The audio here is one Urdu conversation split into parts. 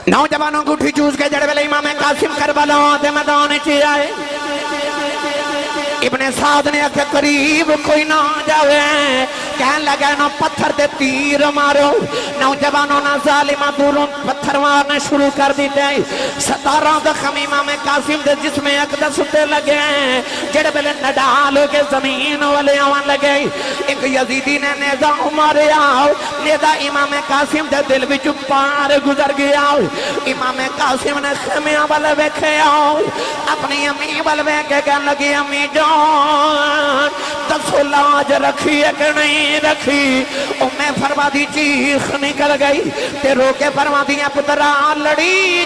نوجوانوں کو اٹھی چوز کے جڑے والے امام قاسم کربلا دے میدان چ آئے ابن سعد نے کہ قریب کوئی نہ جاوے کہن لگا نو پتھر دے تیر مارو نوجوانوں نہ ظالمہ دوروں پتھر مارنے شروع کر دیتے 17 زخم امام قاسم دے جسم اقدس تے لگے جڑے بلے نڈال کے زمین والے آوان لگے ایک یزیدی نے نیزہ ماریا نیزہ امام قاسم دے دل بھی پار گزر گیا امام قاسم نے خیمیاں والے ویکھے اپنی امی والے ویکھے کہن لگی امی جان دسو لاج رکھی ہے کہ نہیں رکھی میں فرما دی چیخ نکل گئی تے رو کے فرما دیا پترا لڑی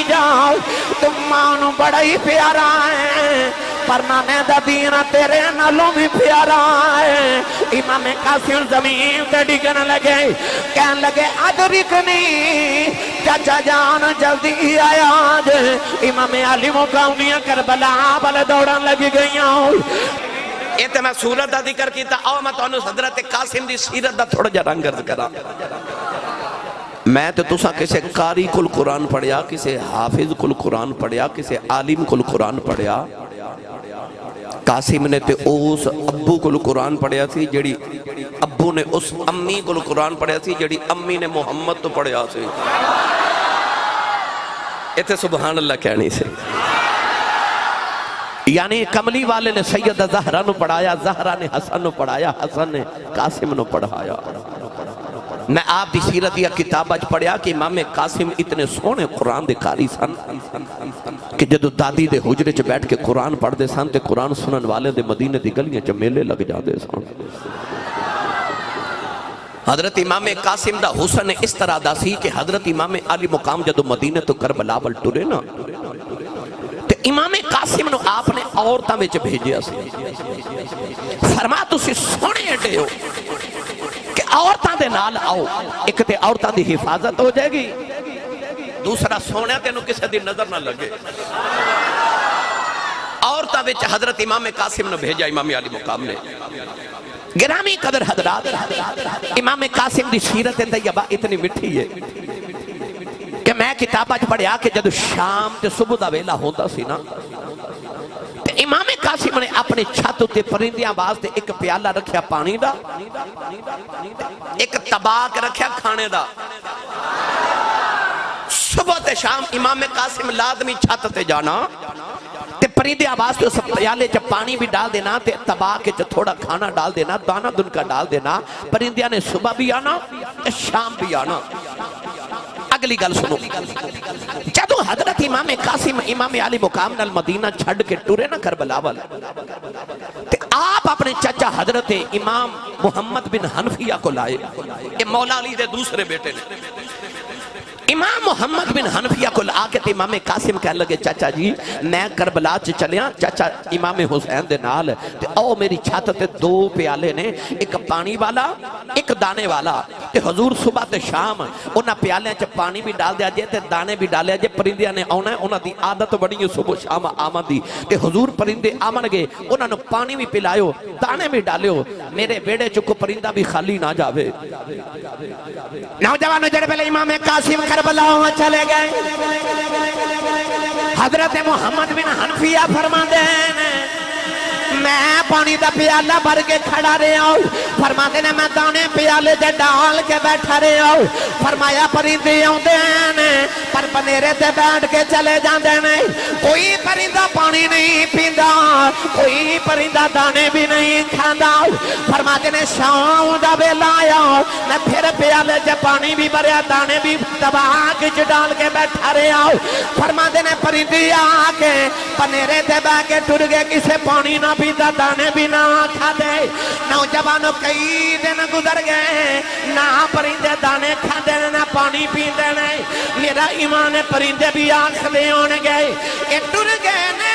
جاؤ تم مانو بڑا ہی پیارا ہے پرنانے دا دین تیرے نالوں بھی پیارا ہے امام قاسم زمین تے ڈگن لگے کہن لگے ادرکنی چاچا جان جلدی آیا جے امام علی مقامیہ کربلا بلے دوڑن لگی گئیاں ایتے میں سورت دا ذکر کیتا آؤ میں تو انہوں حضرت قاسم دی سیرت دا تھوڑا جا رنگ عرض کرا میں تو تسا کسے قاری کل قرآن پڑھیا کسے حافظ کل قرآن پڑھیا کسے عالم کل قرآن پڑھیا قاسم نے تے اس ابو کل قرآن پڑھیا سی جڑی ابو نے اس امی کل قرآن پڑھیا سی جڑی امی نے محمد تو پڑھیا سی ایتے سبحان اللہ کہنی سے یعنی کملی والے نے سیدہ زہرہ نو پڑھایا زہرہ نے حسن نو پڑھایا حسن نے قاسم نو پڑھایا میں آپ دی سیرت یا کتاب اج پڑھیا کہ امام قاسم اتنے سونے قرآن دے قاری سن کہ جدو دادی دے حجرے چ بیٹھ کے قرآن پڑھ دے سن تے قرآن سنن والے دے مدینے دی گلیاں چ میلے لگ جا دے سن حضرت امام قاسم دا حسن اس طرح دا سی کہ حضرت امام علی مقام جدو مدینے تو کربلا ول ٹرے نا تے امام قاسم نو آپ نے عورتاں وچ بھیجیا سی فرما تسی سونے اڈے ہو کہ عورتاں دے نال آؤ ایک تے عورتاں دی حفاظت ہو جائے گی دوسرا سونے تے نو کسے دی نظر نہ لگے عورتاں وچ حضرت امام قاسم نو بھیجا امام علی مقام نے گرامی قدر حضرات امام قاسم دی سیرت طیبہ اتنی مٹھی ہے کہ میں کتاب اج پڑھیا کہ جدو شام تے صبح دا ویلا ہوتا سی نا تے امام قاسم نے اپنے چھت تے پرندیاں واسطے ایک پیالہ رکھیا پانی دا ایک طباق رکھیا کھانے دا صبح تے شام امام قاسم لازمی چھت تے جانا تے پرندے آواز تو سب پیالے جب پانی بھی ڈال دینا تے تباہ کے جب تھوڑا کھانا ڈال دینا دانا دن کا ڈال دینا پرندیاں نے صبح بھی آنا شام بھی آنا اگلی گل سنو جدو حضرت امام قاسم امام علی مقام نال مدینہ چھڑ کے ٹورے نہ کربلا والا تے آپ اپنے چچا حضرت امام محمد بن حنفیہ کو لائے یہ مولا علی دے دوسرے بیٹے نے امام محمد بن حنفیہ کو آ کے امام قاسم کہنے لگے چاچا جی میں کربلا چلیاں چاچا امام حسین دے نال تے او میری چھت تے 2 پیالے نے ایک پانی والا ایک دانے والا تے حضور صبح تے شام انہاں پیالے چ پانی بھی ڈال دیا جے تے دانے بھی ڈالیا جے پرندیاں نے آنا ہے انہاں دی عادت بڑی ہے صبح شام آمن دی تے حضور پرندے آمن گے انہاں نو پانی بھی پلایو دانے بھی ڈالیو میرے بیڑے چ کو پرندہ بھی خالی نہ جاوے نوجوانوں جڑے پہلے امام قاسم کربلا چلے گئے حضرت محمد بن حنفیہ فرما دیں میں پانی دا پیالہ بھر کے کھڑا رہے ہوں فرما دینے میں دانے پیالے دے ڈال کے بیٹھا رہے ہوں فرمایا پرندے ہوں دینے پر پنیرے تے بیٹھ کے چلے جان دینے کوئی پرندہ پانی نہیں پیندہ کوئی پرندہ دانے بھی نہیں کھاندہ فرما دینے شام دا بیلا آیا میں پھر پیالے جے پانی بھی بھریا دانے بھی دبا کے ڈال کے بیٹھا رہے ہوں فرما دینے پرندے آکے پنیرے تے بیٹھ کے ٹر گئے کسے پانی نہ پیتا دانے بھی نہ کھا دے نوجوانوں کئی دن گزر گئے نہ پرندے دانے کھا دے نہ پانی پی دے میرا ایمان پرندے بھی آخلے ہونے گئے اے ٹر گئے نے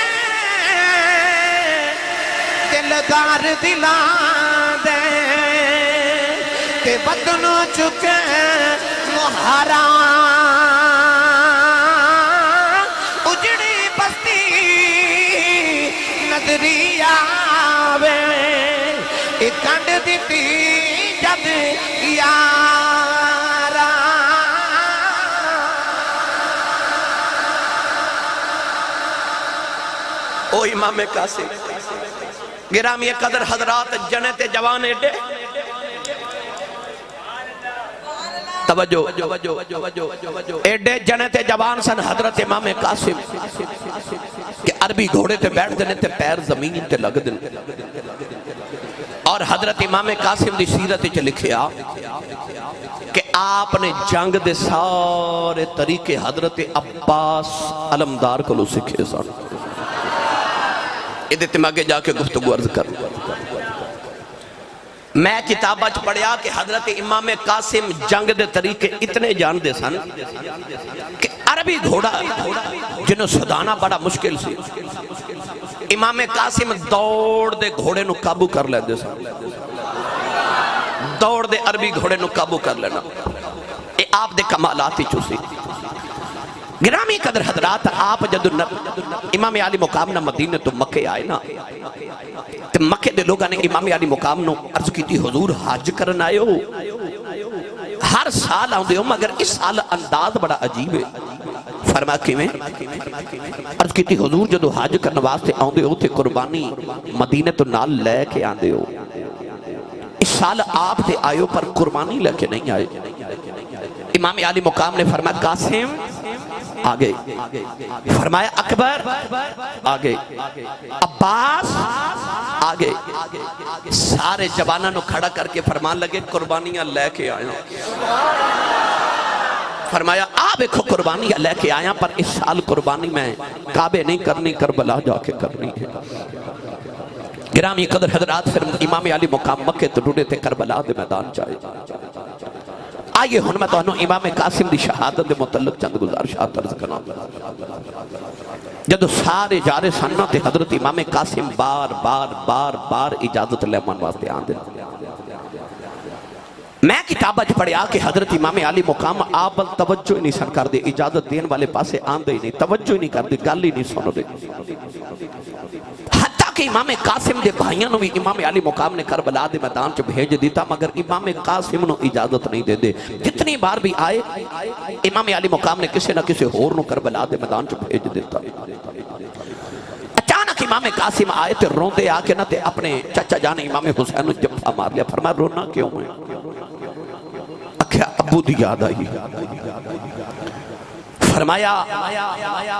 دلدار دلان دے کہ بدنو چکے محرام اجڑی بستی نظری آوے ایک کنڈ دیتی جد یارا امام قاسم گرامی قدر حضرات جنت جوان ایڈے توجہ ایڈے جنت جوان سن حضرت امام قاسم کہ عربی گھوڑے تے بیٹھ دینے تے پیر زمین تے لگ دینے اور حضرت امام قاسم دی سیرت چ لکھیا کہ آپ نے جنگ دے سارے طریقے حضرت عباس علمدار کو لو سکھے سن ادھے تماغے جا کے گفتگو عرض کر میں کتابہ چ پڑھیا کہ حضرت امام قاسم جنگ دے طریقے اتنے جان دے سن کہ عربی گھوڑا جنہوں سدانا بڑا مشکل سی امام قاسم دوڑ دے گھوڑے نو قابو کر لے دے سن دوڑ دے عربی گھوڑے نو قابو کر لینا اے آپ دے کمالاتی چوسی گرامی قدر حضرات آپ جدو امام علی مقام نہ مدینہ تو مکے آئے نا تو مکے دے لوگاں نے امام علی مقام نو عرض کی تھی حضور حج کرن آئے ہو ہر سال آؤں دے ہو مگر اس سال انداز بڑا عجیب ہے فرما کیویں عرض کی تھی حضور جدو حج کرن واسطے آؤں دے ہو تے قربانی مدینہ تو نال لے کے آن دے ہو اس سال آپ تے آئے ہو پر قربانی لے کے نہیں آئے امام علی مقام نے فرمایا قاسم آگے فرمایا اکبر آگے عباس آگے سارے جوانوں نو کھڑا کر کے فرمان لگے قربانیاں لے کے آیا فرمایا آپ ایک قربانیاں لے کے آیا پر اس سال قربانی میں کعبے نہیں کرنی کربلا جا کے کرنی ہے گرامی قدر حضرات پھر امام علی مقام مکے تو ڈوڑے تھے کربلا دے میدان چاہے آئیے ہن میں تو انہوں امام قاسم دی شہادت دے متعلق چند گزارشات عرض کرنا جدو سارے جارے سننا تے حضرت امام قاسم بار بار بار بار اجازت لے من واسطے آن دے میں کتابہ چ پڑھیا کہ حضرت امام علی مقام آپ توجہ ہی نہیں سن کر دے اجازت دین والے پاسے آن دے ہی نہیں توجہ ہی نہیں کر دے گل ہی نہیں سنو دے حتیٰ کہ امام قاسم دے بھائیاں نو بھی امام علی مقام نے کربلا دے میدان چ بھیج دیتا مگر امام قاسم نو اجازت نہیں دے دے جتنی بار بھی آئے امام علی مقام نے کسی نہ کسی ہور نو کربلا دے میدان چ بھیج دیتا اچانک امام قاسم آئے تے روندے آ کے نہ تے اپنے چچا جان امام حسین نو جفا مار لیا فرمایا رونا کیوں ہے اکھیا ابو دی یاد آئی فرمایا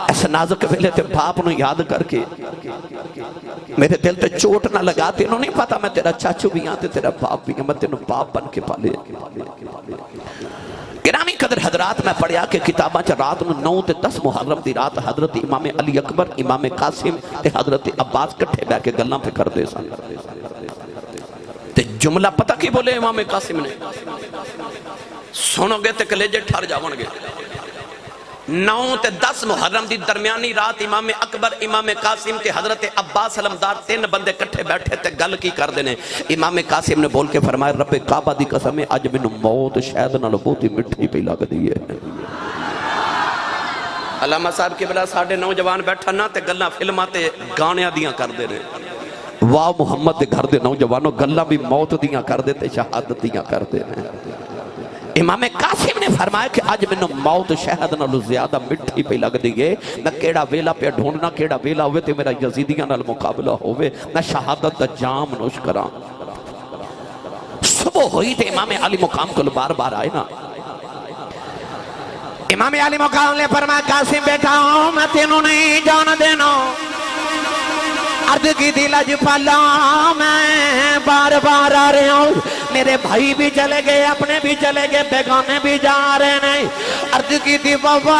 ایسا نازک ویلے تے باپ نو یاد کر کے میرے دل تے چوٹ نہ لگاتے انہوں نہیں پتا میں تیرا چاچو بھی آتے تیرا باپ بھی میں تینوں باپ بن کے پالے گرامی قدر حضرات میں پڑھیا کہ کتاباں چا رات میں 9 تے 10 محرم دی رات حضرت امام علی اکبر امام قاسم تے حضرت عباس کٹھے بے کے گلاں پہ کر دے سن تے جملہ پتہ کی بولے امام قاسم نے سنو گے تے کلیجے ٹھار جاون گے 9 تے 10 محرم دی درمیانی رات امام اکبر امام قاسم تے حضرت عباس علمدار 3 بندے کٹھے بیٹھے تے گل کی کر دینے امام قاسم نے بول کے فرمایا رب کعبہ دی قسم اج مینوں موت شاید نال بہت ہی مٹھی پئی لگ دی ہے علامہ صاحب قبلہ ساڈے نوجوان بیٹھا نہ تے گلاں فلماں تے گانیاں دیاں کر دے نے واہ محمد دے گھر دے نوجوانوں گلاں بھی موت دیاں کر دے تے شہادت دیاں کر دے امام قاسم نے فرمایا کہ آج میں موت شہد نالو زیادہ مٹھی پہ لگ دیئے نہ کیڑا ویلا پہ ڈھونڈنا کیڑا ویلا ہوئے تے میرا یزیدیاں نال مقابلہ ہوئے نہ شہادت دا جام نوش کران صبح ہوئی تے امام علی مقام کو بار بار آئے نا امام علی مقام نے فرمایا قاسم بیٹا میں تینوں نہیں جان دینا عرض کی دی لج پالا میں بار بار آ رہے ہوں میرے بھائی بھی چلے گئے اپنے بھی چلے گئے بیگانے بھی جا رہے نہیں عرض کی دی بابا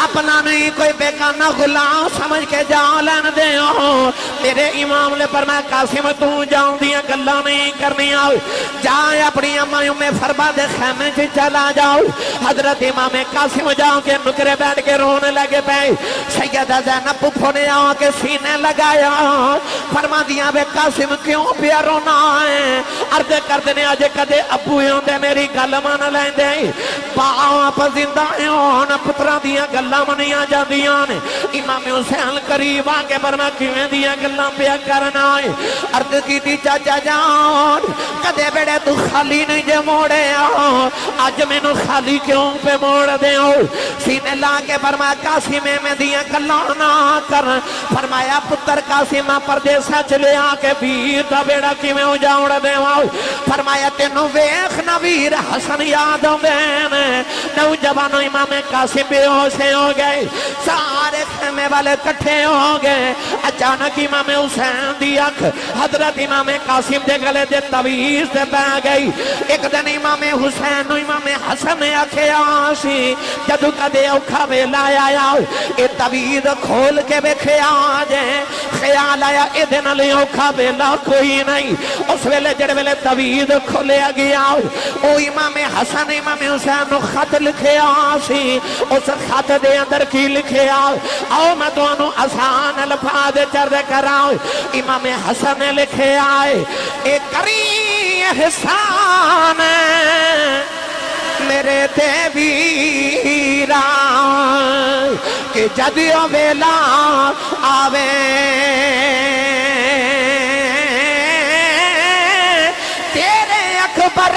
اپنا نہیں کوئی بیگانہ غلام سمجھ کے جا لین دے ہو میرے امام نے فرمایا قاسم تو جاؤں دیا گلہ نہیں کرنی آؤ جائے اپنی امائیوں میں فرما دے خیمے سے چلا جاؤ حضرت امام قاسم جاؤں کے نکرے بیٹھ کے رونے لگے پہ سیدہ زینب پھپھو نے آؤں کے سینے لگایا فرما دیا بے قاسم کیوں پیا رونا ہے عرض کردے نے اج کدے ابو ہوندے میری گل من لیندے باپ زندہ ہون پتراں دیاں گلاں منیاں جاندیاں نے امام حسین قریب آ کے فرمایا کیویں دیاں گلاں پیا کرنا ہے عرض کیتی چاچا جان کدے بیڑے تو خالی نہیں جے موڑے اج مینوں خالی کیوں پہ موڑ دے ہو سینے لا کے فرمایا قاسم میں دیاں گلاں نہ کر فرمایا پتر قاسم پردیسا چلے آ کے ویر دا بیڑا کیویں اجاڑ دیواں فرمایا تینوں ویکھ نہ ویر حسن یاد آوندے نوجوان امام قاسم بے ہوش ہو گئے سارے خیمے والے کٹھے ہو گئے اچانک امام حسین دی اکھ حضرت امام قاسم دے گلے دے تویز دے پہ گئی ایک دن امام حسین امام حسن نے آکھیا سی جدو کدے اوکھا ویلا آیا اے تویز کھول کے ویکھیا جے خیال آیا اے دن لے اوکھا ویلا کوئی نہیں اس ویلے جڑے ویلے تویز کھولیا گیا او امام حسن امام حسین نو خط لکھیا سی اس خط دے اندر کی لکھیا آؤ میں دونوں آسان الفاظ چرد کراؤ امام حسن نے لکھے آئے اے کری احسان میرے تے ویرا کہ جدیوں ویلا آوے تیرے اکبر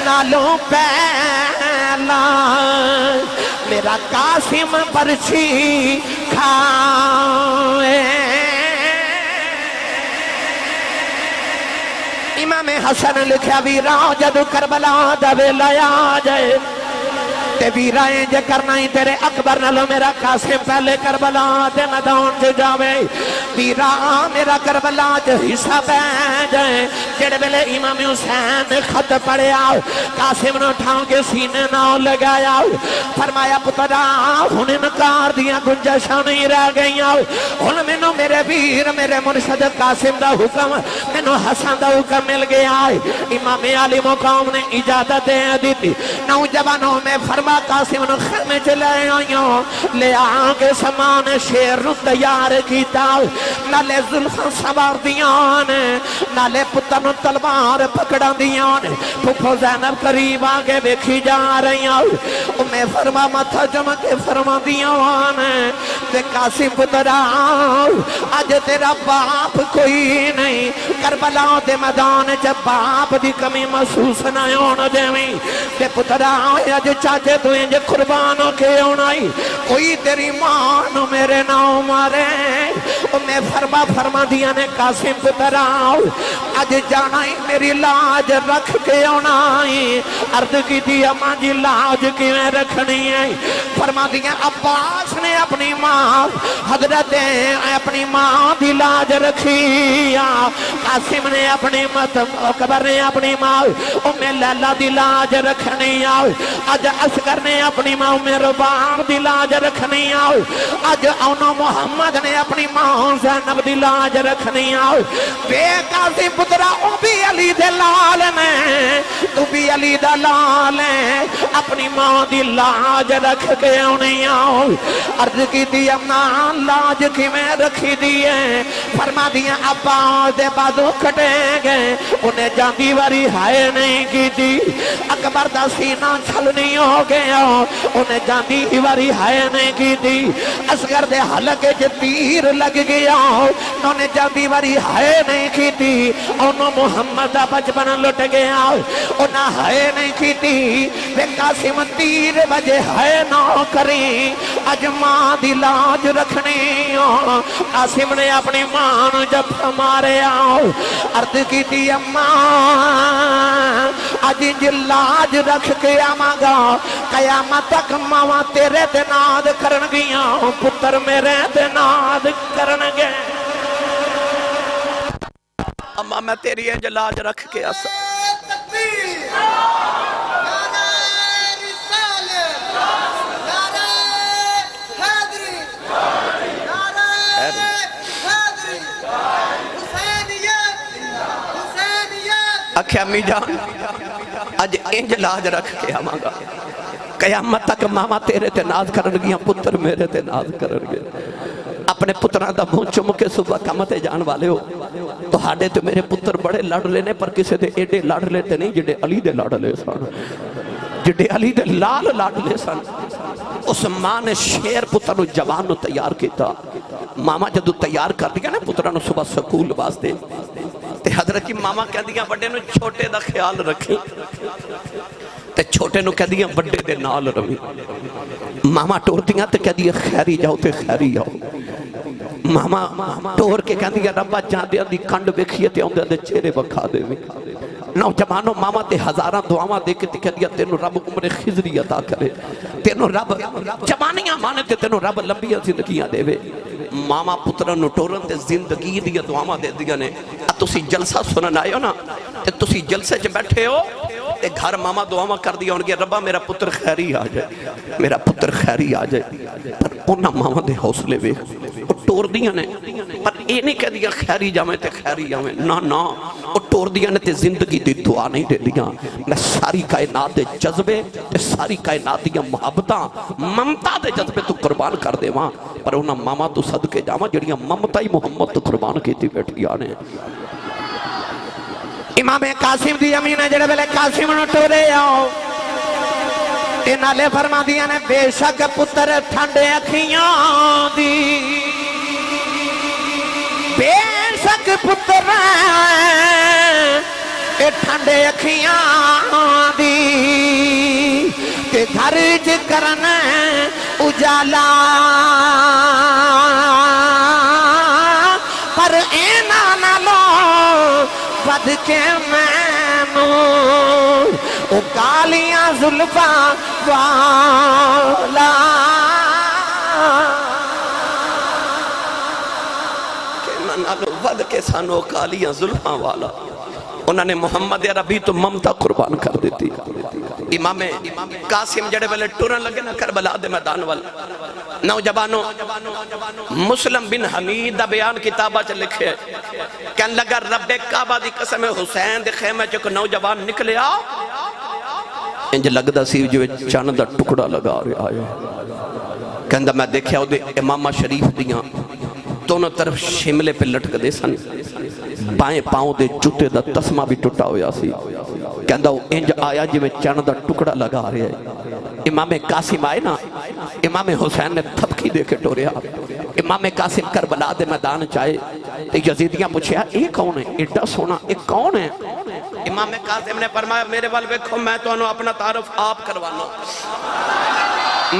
نالوں پہلا میرا قاسم برچی کھائے امام حسن لکھیا ویرا جدو کربلا دا ویلا آ جائے تے ویرا انج کرنا ہی تیرے اکبر نالو میرا قاسم پہلے کربلا دے میدان سے جاوے ویرا میرا کربلا جو حصہ پہ جائے جڑے ویلے امام حسین نے خط پڑھیا قاسم نے اٹھاؤں کے سینے نہ لگایا فرمایا پترا ہن انکار دیا گنجشاں نہیں رہ گئیاں ہن مینوں میرے ویر میرے مرشد قاسم دا حکم مینوں حسن دا حکم مل گیا امام علی مقام نے اجازت دے دیتی نوجوانوں میں فرما قاسم نے خیمے چلے آئیوں لے آگے سامان شیر رو تیار کیتا نالے زلفاں سوار دیاں نالے پتن تلوار پکڑا دیاں پھپھو زینب قریب آگے بیکھی جا رہی میں فرما ماتھا جمع کے فرما دیاں تے قاسم پترا آج تیرا باپ کوئی نہیں کربلا دے میدان جب باپ دی کمی محسوس نہ ہونا دیویں تے پترا آج چاچے تو انج قربانوں کے ہونائی کوئی تیری ماں نو میرے ناؤ مارے میں فرما دیا نے قاسم پترا آج جانائی میری لاج رکھ کے ہونائی عرض کی دیا ماں جی لاج کیویں رکھنی ہے فرما دیا عباس نے اپنی ماں حضرت اپنی ماں دی لاج رکھی قاسم نے اپنی اکبر نے اپنی ماں لیلا دی لاج رکھنی آج اصغر نے اپنی ماں رباب دی لاج رکھنی آج اونو محمد نے اپنی ماں زینب دی لاج رکھنی بے قاسم پترا او بھی علی دے لال میں تو بھی علی دا لال ہے اپنی ماں دی لاج رکھ کے ہونی عرض کی دی امنا لاج کی میں رکھی دیئے فرما دیا عباس دے بازو کٹے گئے انہیں جاندی واری ہائے نہیں کی دی اکبر دا سینہ چھلنی ہو گیا انہیں جاندی واری ہائے نہیں کی دی اصغر دے حلقے جو تیر لگ گیا انہیں جاندی واری ہائے نہیں کی دی انہوں محمد دا بچپن لٹ گیا انہاں ہائے نہیں کی دی بے قاسم تیر بجے ہائے نہ کریں اج ماں دی لاج رکھنی قاسم نے اپنی ماں جب ہمارے عرض کی دی اماں اج انج لاج رکھ کے آماں گا قیامت تک ماں تیرے تے ناد کرن گیا پتر میرے تے ناد کرن گے اماں میں تیری انج لاج رکھ کے آسا اکھے امی جان اج انج لاج رکھ کے آماں گا قیامت تک ماما تیرے تے ناز کرن گیا پتر میرے تے ناز کرن گیا اپنے پتران دا منہ چم کے صبح کمتے جان والے ہو تہاڈے تے میرے پتر بڑے لڑلے نے پر کسے دے ایڈے لڑلے تے نہیں جڑے علی دے لڑلے سن، جڑے علی دے لال لڑلے سن۔ اس ماں نے شیر پتر نو جوان نو تیار کیتا، ماما جدو تیار کر دیا نا پترانو صبح سکول واسطے تے حضرت جی ماما کہہ دیا بڑے نو چھوٹے دا خیال رکھیں تے چھوٹے نو کہہ دیا بڑے دے نال روی، ماما ٹور دیا تے کہہ دیا خیری جاؤ تے خیری جاؤ، ماما ٹور کے کہہ دیا ربا جان دیا دی کنڈ بکھیے تے آن دے چہرے بکھا دے میں نوجوانوں ماما تے ہزاراں دعاواں دے کے تے کہہ دیا تینو رب عمر خضری عطا کرے، تینو رب جوانیاں مانے تے تینو رب لمبیاں زندگیاں دے وے۔ ماما پتران نو ٹورن تے زندگی دیا دعاواں دے دیا نے، تسی جلسہ سنن آئے ہو نا تے تسی جلسے چ بیٹھے ہو تے گھر ماما دعاواں کر دیا ہونگے ربا میرا پتر خیری آ جائے، میرا پتر خیری آ جائے، پر انہاں ماما دے حوصلے وے وہ ٹور دیا نے، پر اے نہیں کہہ دیا خیری جاویں تے خیری جاویں، نا نا وہ ٹور دیا نے تے زندگی دی دعا نہیں دے دیا۔ میں ساری کائنات دے جذبے تے ساری کائنات دیا محبتاں ممتا دے جذبے تو قربان کر دے وہاں، پر انہاں ماما تو صدقے جاواں جڑیاں ممتا ہی محمد تو قربان کیتی بیٹھی آنے۔ امام قاسم دی امین ہے جڑے بلے قاسم نو ٹورے آؤ تے نالے فرما دیا نے بے شک پتر ٹھنڈے اکھیاں دی، بے شک پتر اے ٹھنڈے اکھیاں دی تے گھر چ کرن اجالا، پر اینا نالو بد کے مینوں او کالیاں زلفاں والا، کہ نالو بد کے سانو کالیاں زلفاں والا، انہوں نے محمد عربی تو ممتا قربان کر دیتی۔ امام قاسم جڑے والے ٹورن لگے نا کربلا دے میدان وال، نوجوانوں مسلم بن حمید دا بیان کتابہ چ لکھے کہن لگا رب کعبہ دی قسم حسین دے خیمے چ کوئی نوجوان نکلیا انج لگدا سی جو چن دا ٹکڑا لگا رہا ہے، کہندا میں دیکھیا او دے امامہ شریف دیاں دونوں طرف شملے پہ لٹک دے سن، بائیں پاؤں دے جوتے دا تسمہ بھی ٹوٹا ہویا سی، کہندا وہ انج آیا جو چن دا ٹکڑا لگا رہا ہے۔ امام قاسم آئے نا، امام حسین نے تھپکی دے کے ٹوریا، امام قاسم کربلا دے میدان چاہے تے یزیدیاں پوچھیا اے کون ہے، ایڈا سونا اے کون ہے؟ امام قاسم نے فرمایا میرے وال ویکھو میں تو انہوں اپنا تعارف آپ کروانا،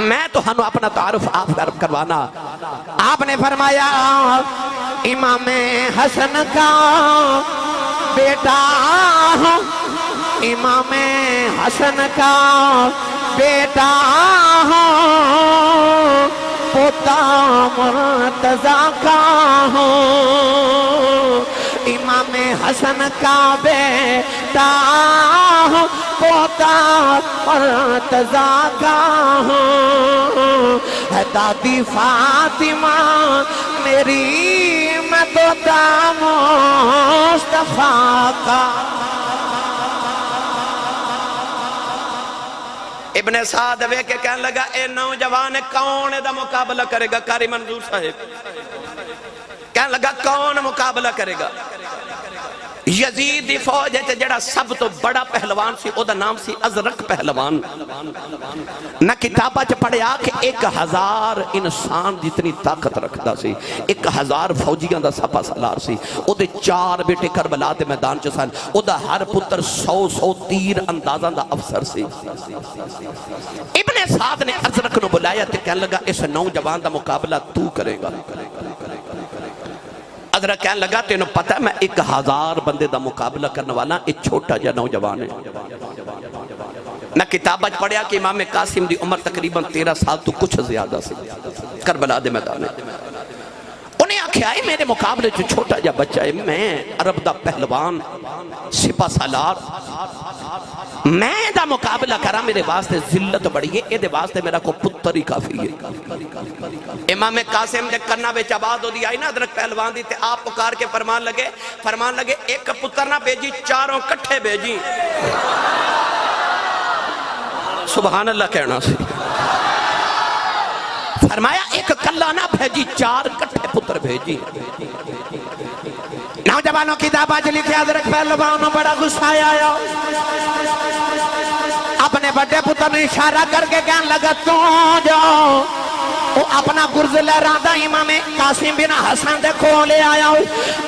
میں تو ہنو اپنا تعارف آپ کروانا۔ آپ نے فرمایا امام حسن کا بیٹا ہوں، امام حسن کا بیٹا ہوں، پوتا مرتضیٰ کا ہوں، امام حسن کا بیٹا ہوں، پوتا مرتضیٰ کا ہوں، ہے دادی فاطمہ میری میں تو دام مصطفیٰ کا۔ ابن سعد وے کے کہنے لگا اے نوجوان کون دا مقابلہ کرے گا؟ قاری منظور صاحب کہنے لگا کون مقابلہ کرے گا؟ یزید دی فوج ہے جڑا سب تو بڑا پہلوان سی، او دا نام سی ازرق پہلوان۔ نہ کتابہ چ پڑھیا کہ 1000 انسان جتنی طاقت رکھدا سی، 1000 فوجیاں دا سپا سالار سی، او دے 4 بیٹے کربلا دے میدان چ سن، او دا ہر پتر 100 تیر اندازاں دا افسر سی۔ ابن سعد نے ازرق نو بلایا تے کہنے لگا اس نوجوان دا مقابلہ تو کرے گا۔ ازرق کہنے لگا تینوں پتہ ہے میں 1000 بندے دا مقابلہ کرنے والا ایک چھوٹا جا نوجوان ہے۔ نہ کتابہ پڑھیا کہ امام قاسم دی عمر تقریباً 13 سال تو کچھ زیادہ سے کربلا دے میدان ہے۔ انہیں آکھیا ہے میرے مقابلے جو چھوٹا جا بچہ ہے، میں عرب دا پہلوان سپہ سالار، میں دا مقابلہ کرا میرے واسطے ذلت بڑی ہے، اے دے واسطے میرا کو پتر ہی کافی ہے۔ امام قاسم دے کرنا بے چباد ہو دیا ہے نا ادرک پہلوان دی تے آپ پکار کے فرمان لگے ایک پتر نہ بھیجی 4 کٹھے بھیجی۔ سبحان اللہ کہنا سی، فرمایا ایک کلہ نہ بھیجی 4 کٹھے پتر بھیجی۔ نوجوانوں کتاب آج لکھے حضرت پہلوانوں بڑا غصہ آیا، اپنے بڑے پتر نے اشارہ کر کے کہنے لگا تو جاؤ، وہ اپنا گرز لہراندہ امام قاسم بن حسن دے کھولے آیا،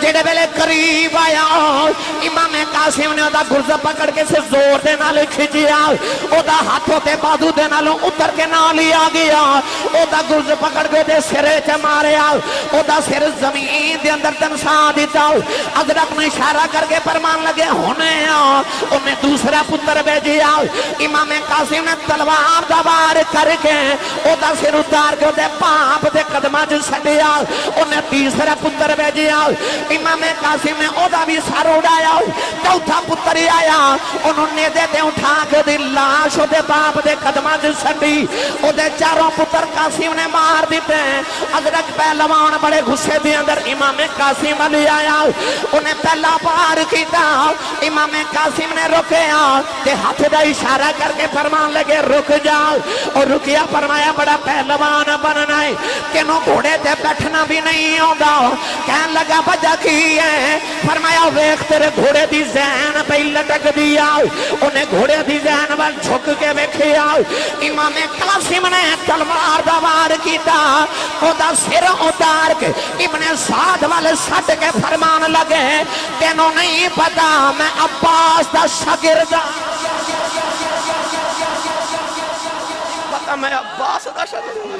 جڑے ویلے قریب آیا امام قاسم نے دا گرز پکڑ کے سے زور دے نال کھچیا، او دا ہاتھوں تے بازو دے نالوں اتر کے نال ہی آ گیا، او دا گرز پکڑ کے دے سرے چ ماریا، او دا سر زمین دے اندر دنسا دیتا، حضرت نے اشارہ کر کے فرمان لگے ہونے انہیں دوسرا پتر بھیجیا، امام قاسم نے تلوار دا وار کر کے او دا سر اتار کے دے پاپ دے قدمہ جو سڑیا، انہیں تیسرا پتر بھیجیا، امام قاسم نے او دا بھی سر اڑایا، چوتھا پتر ہی آیا، انہوں نے دے اٹھا کے دی لاش دے باپ دے قدمہ جو سڑی، او دے چاروں پتر قاسم نے مار دیتے ہیں۔ حضرت پہلوان بڑے غصے دے اندر امام قاسم علی آیا، انہیں پہلا بار کیتا، امام قاسم نے رکیا تے ہاتھ دا اشارہ کر کے فرمان لگے رک جاؤ، اور رکیا فرمایا بڑا پہلوان بننا ہے، کنوں گھوڑے تے بیٹھنا بھی نہیں ہوگا، کہنے لگا وجہ کی ہے، فرمایا ویکھ تیرے گھوڑے دی زین پہ لٹک دیا، انہیں گھوڑے دی زین وال جھک کے ویکھیا، امام قاسم نے تلوار دا وار کیتا، او دا سر اتار کے ابن سعد والے سٹ کے فرمان لگے تینوں نہیں پتا میں عباس دا شاگرد پتا میں عباس دا شاگرد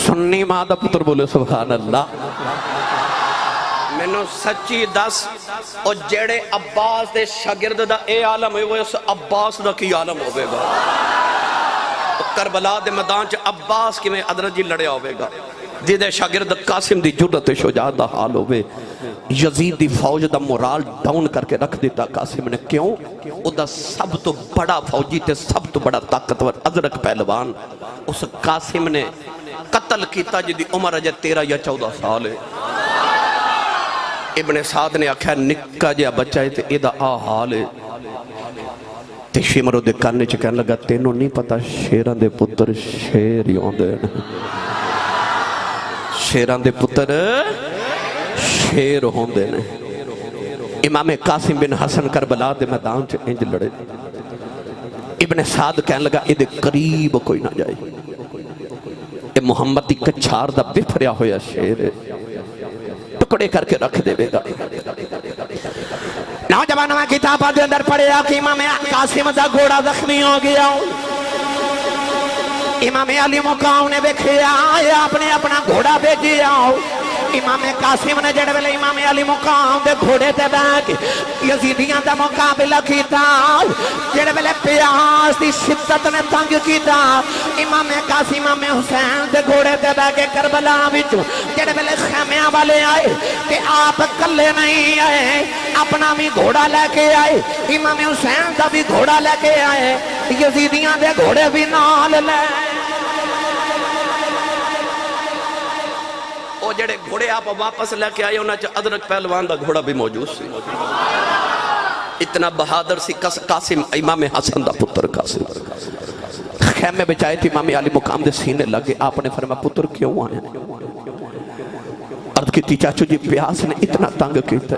سنی ماں دا پتر بولے سبحان اللہ۔ میں نے سچی دس اور جیڑے عباس دے شاگرد دا اے عالم ہے وہ اس عباس دا کی عالم ہوئے گا، کربلا دے میدان چ عباس کی میں حضرت جی لڑیا ہوئے گا، جیدے شاگرد قاسم دی جرت شجاعت دا حال ہوئے، یزید دی فوج دا مورال ڈاؤن کر کے رکھ دیتا قاسم نے، کیوں؟ او دا سب تو بڑا فوجی تے سب تو بڑا طاقتور ازرق پہلوان اس قاسم نے قتل کیتا جدی عمر اجے 13 یا 14 سال ہے۔ ابن سعد نے آکھا نکا جیا بچہ ہے تے ایدہ آ حال ہے، تے شمرو دے کاننے چکہنے لگا تینوں نہیں پتا شیران دے پتر شیر یوں دے، شیران دے پتر شیر ہوں دے نے۔ امام قاسم بن حسن کربلا دے میدان چ انج لڑے، ابن سعد کہنے لگا ایدے قریب کوئی نہ جائے، اے محمد دی کچھار دا بفریا ہویا شیر ہے، ٹکڑے کر کے رکھ دے گا۔ نوجوانوں میں کتابہ دے اندر پڑھے کہ امام قاسم دا گھوڑا زخمی ہو گیا، امام علی مقام نے بکھیا اپنے اپنا گھوڑا بھیجیا، امام قاسم نے جڑے ویلے امام علی مقام دے گھوڑے تے بیٹھ یزیدیاں دا مقابلہ کیتا، جڑے ویلے پیاس دی شدت نے تنگ کیتا، امام قاسم امام حسین دے گھوڑے تے بیٹھ کے کربلا وچ جڑے ویلے خیمیاں والے آئے تے آپ کلے نہیں آئے، اپنا بھی گھوڑا لے کے آئے، امام حسین دا بھی گھوڑا لے کے آئے، یزیدیاں دے گھوڑے بھی نال لے وہ جڑے گھوڑے آپ واپس لے کے آئے انہاں چا ادرک پہلوان دا گھوڑا بھی موجود سی، اتنا بہادر سی قاسم امام حسن دا پتر قاسم، خیمے بچائے تھی امام علی مقام دے سینے لگے، آپ نے فرمایا پتر کیوں آئے؟ عرض کی چاچو جی پیاس نے اتنا تنگ کیتا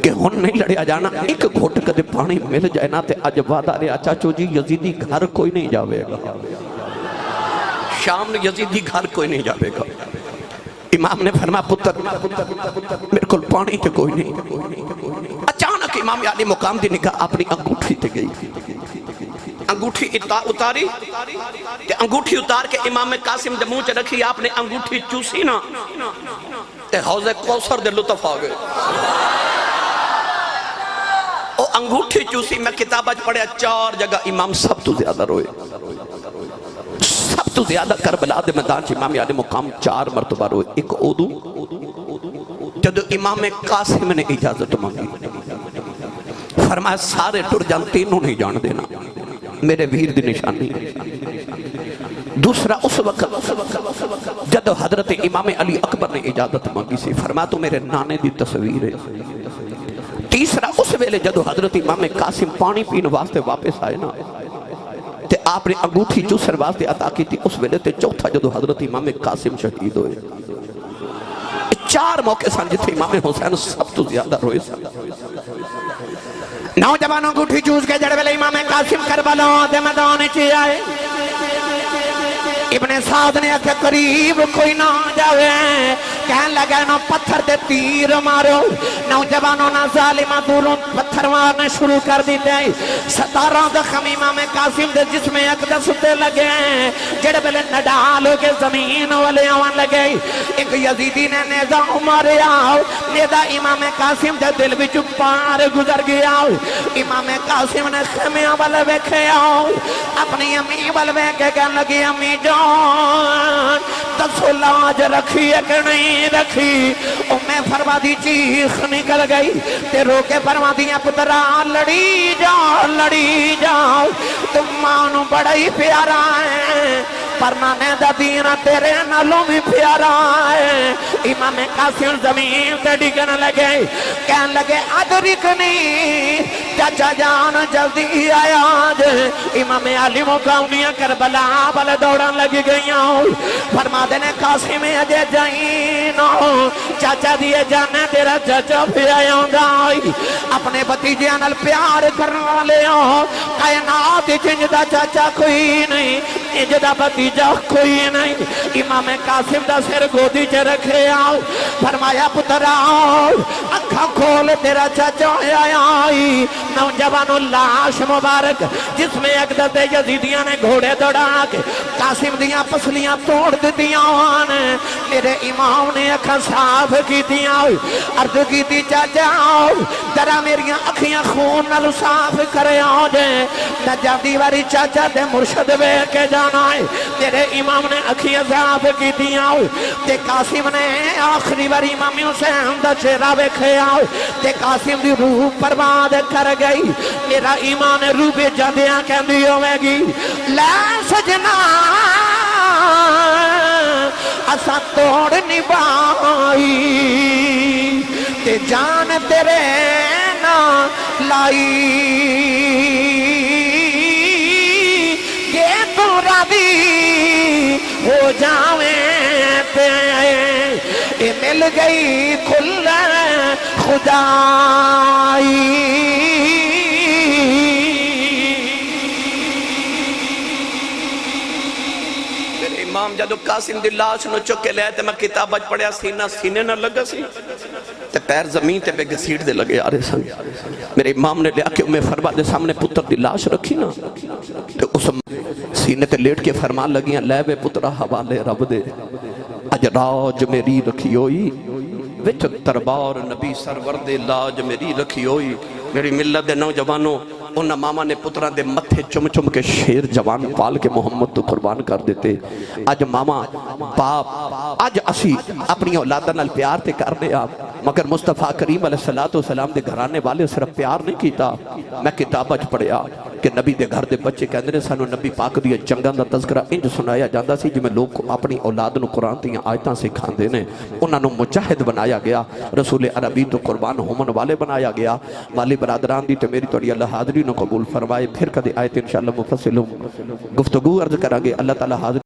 کہ ہن نہیں لڑیا جانا، ایک گھوٹ کدے پانی مل جائے نا تے اج وعدہ رہا چاچو جی یزیدی گھر کوئی نہیں جاوے گا، شام نے یزیدی گھر کوئی نہیں جاوے گا۔ امام نے فرمایا پتر میرے کل پانی تے کوئی نہیں، اچانک امام علی مقام دی نگاہ اپنی انگوٹھی تے گئی، انگوٹھی اتاری کہ انگوٹھی اتار کے امام قاسم دے منہ چ رکھی، آپ نے انگوٹھی چوسی نا تے حوض کوثر دے لطف آ گئے، او انگوٹھی چوسی میں کتابہ پڑھیا 4 جگہ امام سب تو زیادہ روئے، سب تو زیادہ کربلا دے میدان چ امام علی مقام 4 مرتبہ روئے، ایک اودو جدو امام قاسم نے اجازت مانگی، فرمایا سارے ٹر جان تینوں نہیں جان دینا میرے ویر دی نشانی دوسرا اس وقت جب حضرت امام علی اکبر نے اجازت مانگی سی فرمایا تو میرے نانے دی تصویر ہے تیسرا اس ویلے جب حضرت امام قاسم پانی پین واسطے واپس آئے نا تے آپ نے انگوٹھی چوسر واسطے عطا کی تھی اس ویلے تے چوتھا جب حضرت امام قاسم شہید ہوئے چار موقع سن جتھے امام حسین سب تو زیادہ روئے سن نوجوانوں انگوٹھی چوس کے جڑ ویلے امام قاسم کربلا دے میدان چ آئے ابن سعد نے کہ قریب کوئی نہ جاوے کہنے لگا نا پتھر دے تیر مارو نوجوانوں نہ ظالمہ دوروں پتھر مارنے شروع کر دیتے 17 زخم امام قاسم دے جسم اقدس تے لگے جڑے بلے نڈال کے زمین والے آوان لگے ایک یزیدی نے نیزہ ماریا نیزہ امام قاسم دے دل بھی چپ پار گزر گیا امام قاسم نے خیمیاں والے ویکھے اپنی امی والے کے کہنے لگی امی جان دسو لاج رکھی ہے کہ نہیں رکھی امیں فرما دی چیخ نکل گئی تے رو کے فرما دیا پترا لڑی جاؤ تم مانو بڑا ہی پیارا ہے پرنانے دا دینا تیرے نالوں بھی پیارا ہے امام قاسم زمین تے ڈگن لگے کہن لگے ادرکنی چاچا جان جلدی آیا جے امام علی مقاونیاں کربلا بلے دوڑن لگی گئیاں فرما دینے قاسم اجے جائینو چاچا دیے جانے تیرا چاچا بھی آیا گائی اپنے بتیجیاں نال پیار کرنا لے کائنات چنجدہ چاچا کوئی نہیں چنجدہ بتیجہ کوئی نہیں امام قاسم دا سر گودی چے رکھے فرمایا پترا اکھا کھول تیرا چاچا آئی نوجوان لاش مبارک جس میں اقدس یزیدیاں نے گھوڑے دوڑا کے قاسم دیاں پسلیاں توڑ دیاں میرے امام نے اکھا صاف کی دیاں عرض کی دی چاچا درہ میریاں اکھیاں خون نلو صاف کرے آجے نہ جاندی واری چاچا دے مرشد بے کے جانا ہے تیرے امام نے اکھیاں صاف کی دیاں تے قاسم نے آخری واری امام حسین دا چہرہ ویکھے تے قاسم دی روح پرواد کر گئی میرا ایمان روح پہ جاندیاں کہندی ہوئے گی لا سجنا اسا توڑ نبائی تے جان تیرے نا لائی کہ تو راضی ہو جاویں تے اے مل گئی کھل خدائی امام جدو قاسم دی لاش نو چکے لے تے میں کتاب بچ پڑھیا سینے نہ لگا سی تے پیر زمین تے بے گسیٹ دے لگے آرے سن میرے امام نے لیا کہ میں فرما دے سامنے پتر دی لاش رکھی نا تے اس سینے تے لیٹ کے فرمان لگیاں لے بے پترہ حوالے رب دے اج راج میری رکھی ہوئی وچ دربار نبی سرور دے لاج میری رکھی ہوئی میری ملت دے نوجوانوں انہاں ماما نے پتران دے متھے چم چم کے شیر جوان پال کے محمد تو قربان کر دیتے آج ماما باپ آج اسی اپنی اولادہ نال پیار تے کرنے آپ مگر مصطفیٰ کریم علیہ السلام دے گھرانے والے صرف پیار نہیں کیتا میں کتاب اچ پڑھیا کہ نبی دے گھر دے بچے کہندے نے سانو نبی پاک دی جنگاں دا تذکرہ انج سنایا جاندا سی جویں لوگ اپنی اولاد نو قرآن دیاں آیتاں سکھاندے نے انہاں نو مجاہد بنایا گیا رسول عربی تو قربان ہومن والے بنایا گیا والی برادران دی تے میری توڑی اللہ حاضری نو قبول فرمائے پھر کدے آیت انشاءاللہ مفصل گفتگو عرض کرانگے اللہ تعالی حاضر